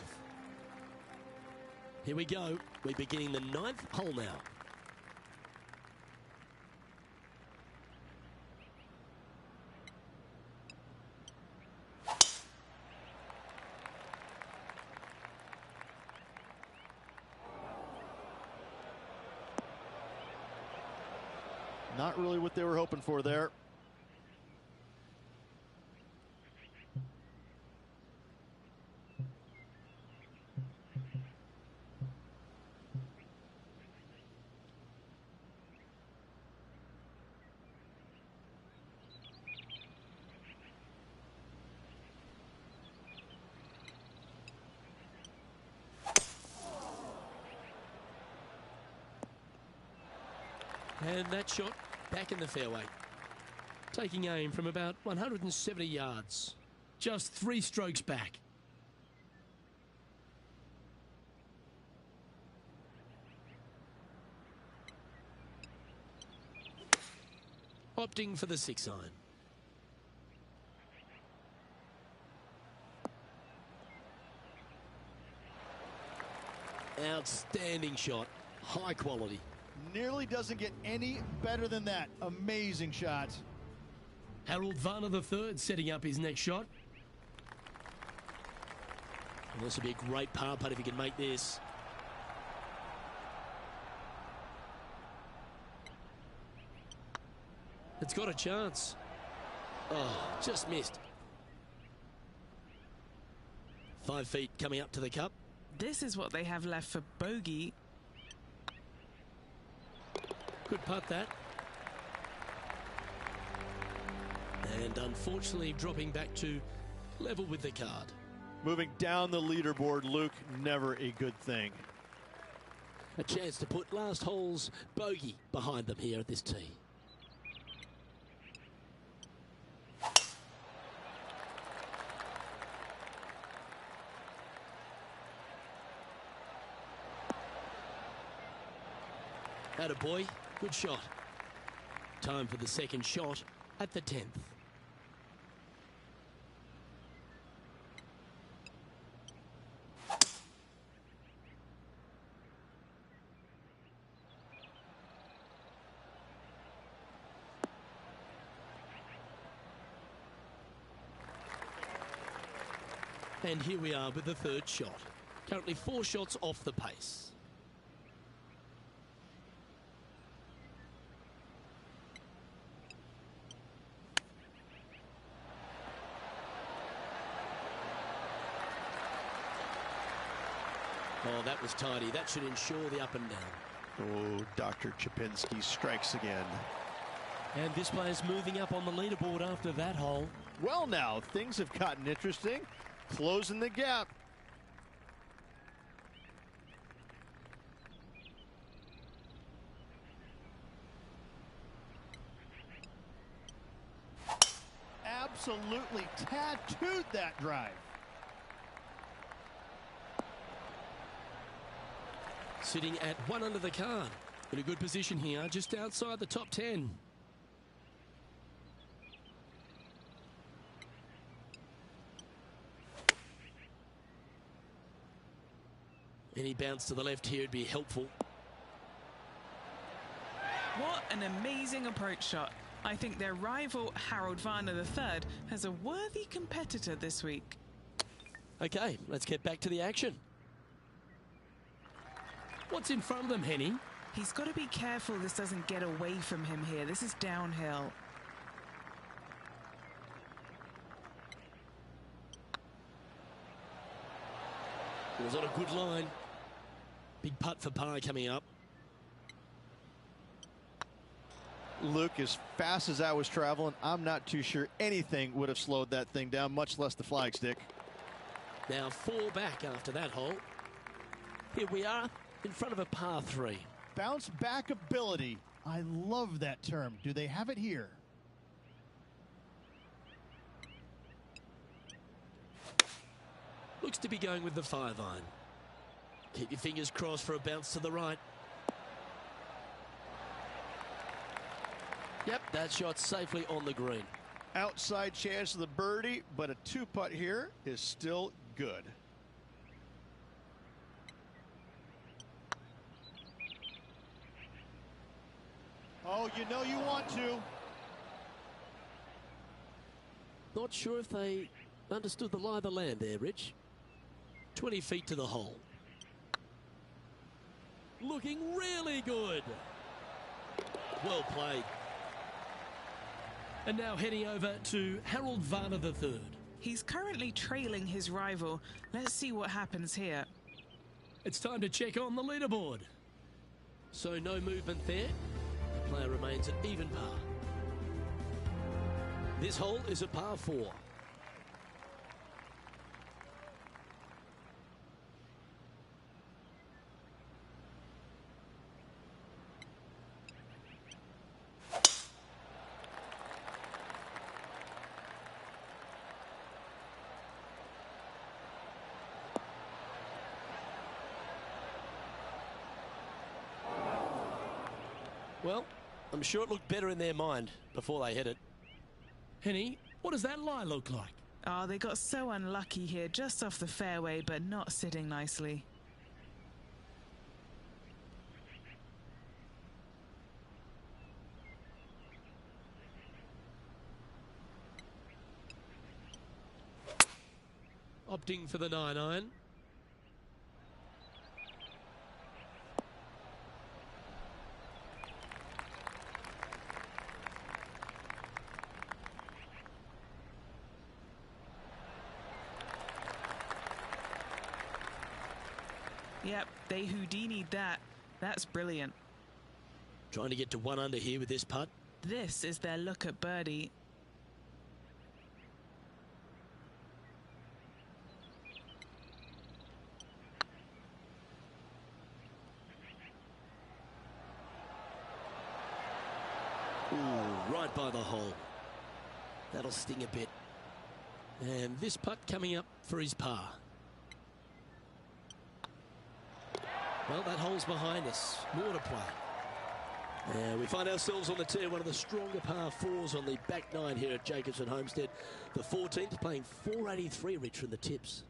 Here we go. We're beginning the 9th hole now. Not really what they were hoping for there. And that shot back in the fairway. Taking aim from about 170 yards. Just 3 strokes back. Opting for the 6-iron. Outstanding shot. High quality. Nearly doesn't get any better than that. Amazing shot. Harold Varner III setting up his next shot. Well, this would be a great par putt if he can make this. It's got a chance. Oh, just missed. 5 feet coming up to the cup. This is what they have left for bogey. Good putt, that. And unfortunately dropping back to level with the card. Moving down the leaderboard, Luke, never a good thing. A chance to put last hole's bogey behind them here at this tee. Atta boy, good shot. Time for the second shot at the 10th. And here we are with the third shot. Currently 4 shots off the pace. Oh, that was tidy. That should ensure the up and down. Oh, Dr. Chapinski strikes again. And this player's moving up on the leaderboard after that hole. Well, now things have gotten interesting. Closing the gap. Absolutely tattooed that drive. Sitting at 1 under the card. In a good position here, just outside the top 10. Any bounce to the left here would be helpful. What an amazing approach shot. I think their rival, Harold Varner III, has a worthy competitor this week. Okay, let's get back to the action. What's in front of them, Henny? He's got to be careful this doesn't get away from him here. This is downhill. It was on a good line. Big putt for par coming up. Luke, as fast as I was traveling, I'm not too sure anything would have slowed that thing down, much less the flagstick. Now 4 back after that hole. Here we are in front of a par 3. Bounce back ability. I love that term. Do they have it here? Looks to be going with the 5-iron. Keep your fingers crossed for a bounce to the right. Yep, that shot's safely on the green. Outside chance of the birdie, but a 2-putt here is still good. Oh, you know you want to. Not sure if they understood the lie of the land there, Rich. 20 feet to the hole. Looking really good. Well played. And now heading over to Harold Varner III. He's currently trailing his rival. Let's see what happens here. It's time to check on the leaderboard. So no movement there. The player remains at even par. This hole is a par 4. Well, I'm sure it looked better in their mind before they hit it. Henny, what does that lie look like? Oh, they got so unlucky here, just off the fairway, but not sitting nicely. Opting for the 9-iron. Yep, they Houdini'd that. That's brilliant. Trying to get to 1 under here with this putt. This is their look at birdie. Ooh, right by the hole. That'll sting a bit. And this putt coming up for his par. Well, that hole's behind us. More to play. We find ourselves on the tee, one of the stronger par fours on the back nine here at Jacobson Homestead. The 14th playing 483, Rich, from the tips.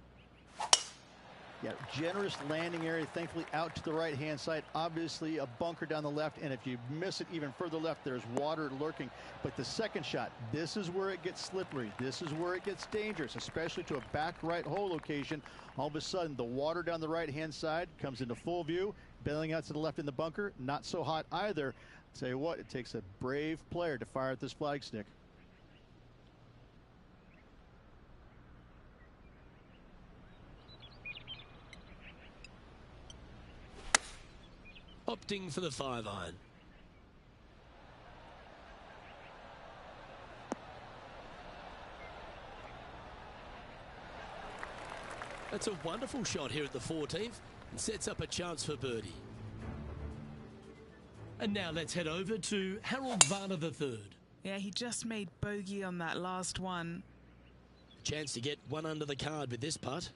Yeah, generous landing area, thankfully out to the right-hand side. Obviously a bunker down the left, and if you miss it even further left, there's water lurking. But the second shot, this is where it gets slippery. This is where it gets dangerous, especially to a back right hole location. All of a sudden, the water down the right-hand side comes into full view. Bailing out to the left in the bunker, not so hot either. Tell you what, it takes a brave player to fire at this flagstick. Opting for the 5-iron. That's a wonderful shot here at the 14th and sets up a chance for birdie. And now let's head over to Harold Varner III. Yeah, he just made bogey on that last one. Chance to get one under the card with this putt.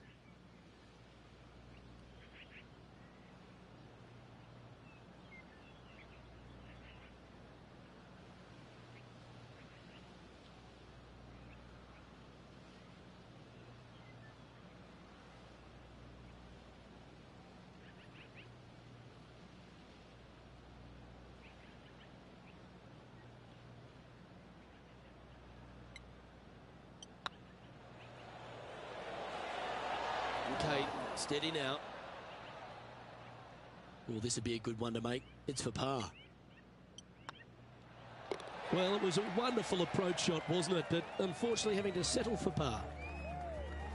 Okay, steady now. Well, this would be a good one to make. It's for par. Well, it was a wonderful approach shot, wasn't it? But unfortunately having to settle for par.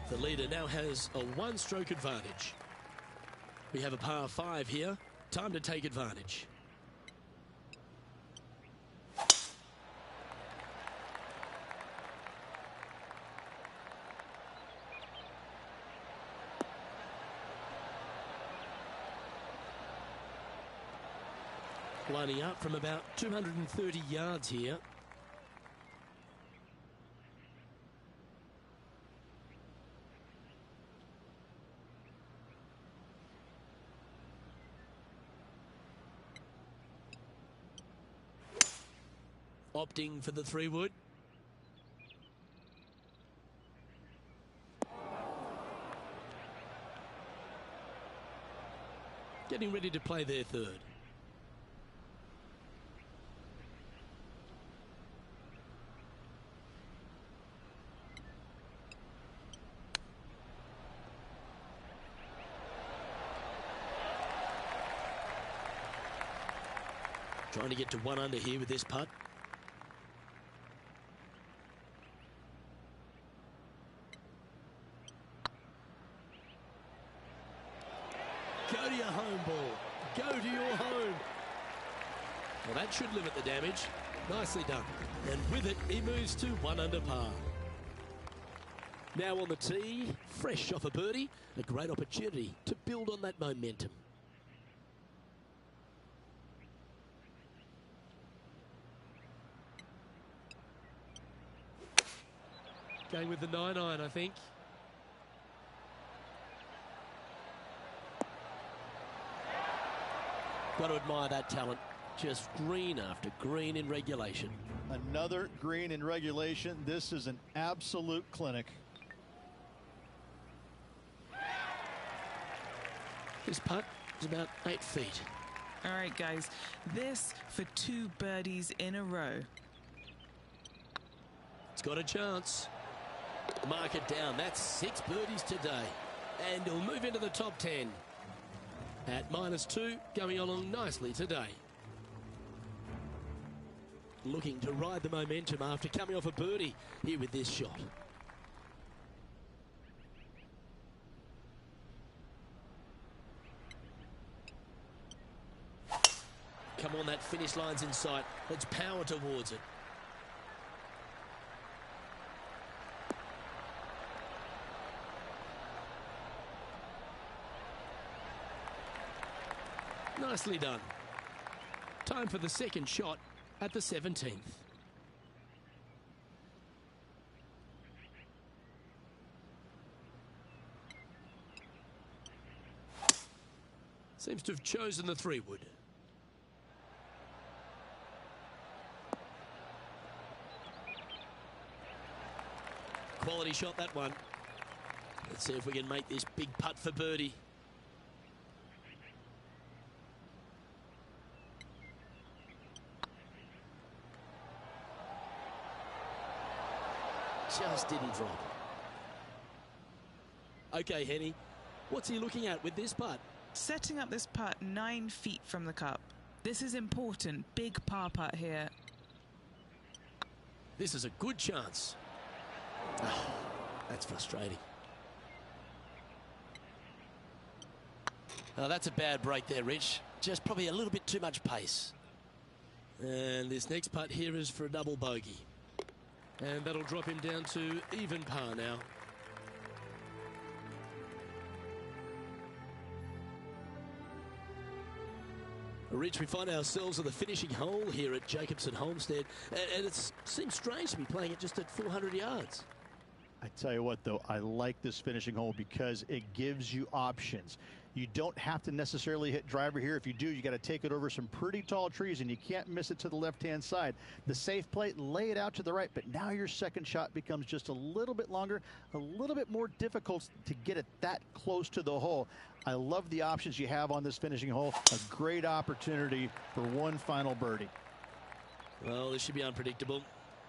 The leader now has a one-stroke advantage. We have a par 5 here. Time to take advantage. Lining up from about 230 yards here. Opting for the 3-wood. Getting ready to play their third. Trying to get to 1 under here with this putt. Go to your home ball. Go to your home. Well, that should limit the damage. Nicely done. And with it, he moves to 1 under par. Now on the tee, fresh off a birdie, a great opportunity to build on that momentum. Going with the 9-iron, I think. Got to admire that talent. Just green after green in regulation. Another green in regulation. This is an absolute clinic. This putt is about 8 feet. All right, guys, this for 2 birdies in a row. It's got a chance. Mark it down. That's 6 birdies today. And he'll move into the top 10. At -2, going along nicely today. Looking to ride the momentum after coming off a birdie here with this shot. Come on, that finish line's in sight. Let's power towards it. Nicely done. Time for the second shot at the 17th. Seems to have chosen the 3-wood. quality shot, that one. Let's see if we can make this big putt for birdie. Just didn't drop. Okay, Henny, what's he looking at with this putt? Setting up this putt 9 feet from the cup. This is important. Big par putt here. This is a good chance. Oh, that's frustrating. Oh, that's a bad break there, Rich. Just probably a little bit too much pace. And this next putt here is for a double bogey. And that'll drop him down to even par now. Rich, we find ourselves at the finishing hole here at Jacobson Homestead, and it seems strange to be playing it just at 400 yards. I tell you what, though, I like this finishing hole because it gives you options. You don't have to necessarily hit driver here. If you do, you got to take it over some pretty tall trees, and you can't miss it to the left-hand side. The safe play, lay it out to the right, but now your second shot becomes just a little bit longer, a little bit more difficult to get it that close to the hole. I love the options you have on this finishing hole. A great opportunity for one final birdie. Well, this should be unpredictable.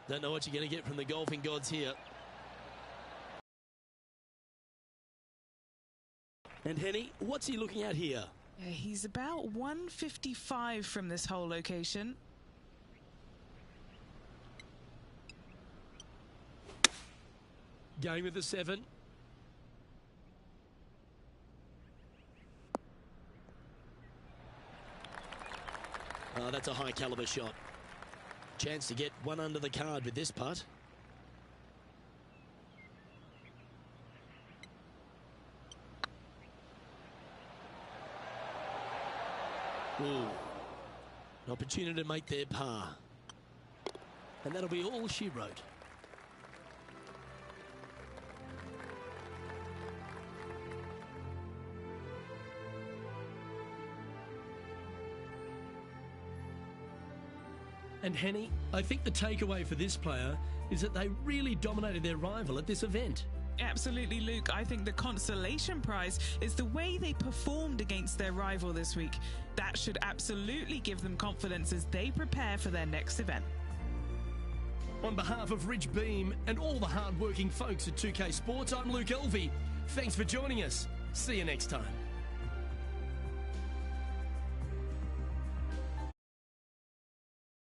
Don't know what you're going to get from the golfing gods here. And Henny, what's he looking at here? Yeah, he's about 155 from this hole location. Going with the 7. Oh, that's a high caliber shot. Chance to get one under the card with this putt. Ooh. An opportunity to make their par. And that'll be all she wrote. And Henny, I think the takeaway for this player is that they really dominated their rival at this event. Absolutely, Luke. I think the consolation prize is the way they performed against their rival this week. That should absolutely give them confidence as they prepare for their next event. On behalf of Rich Beem and all the hard-working folks at 2K Sports, I'm Luke Elvey. Thanks for joining us. See you next time.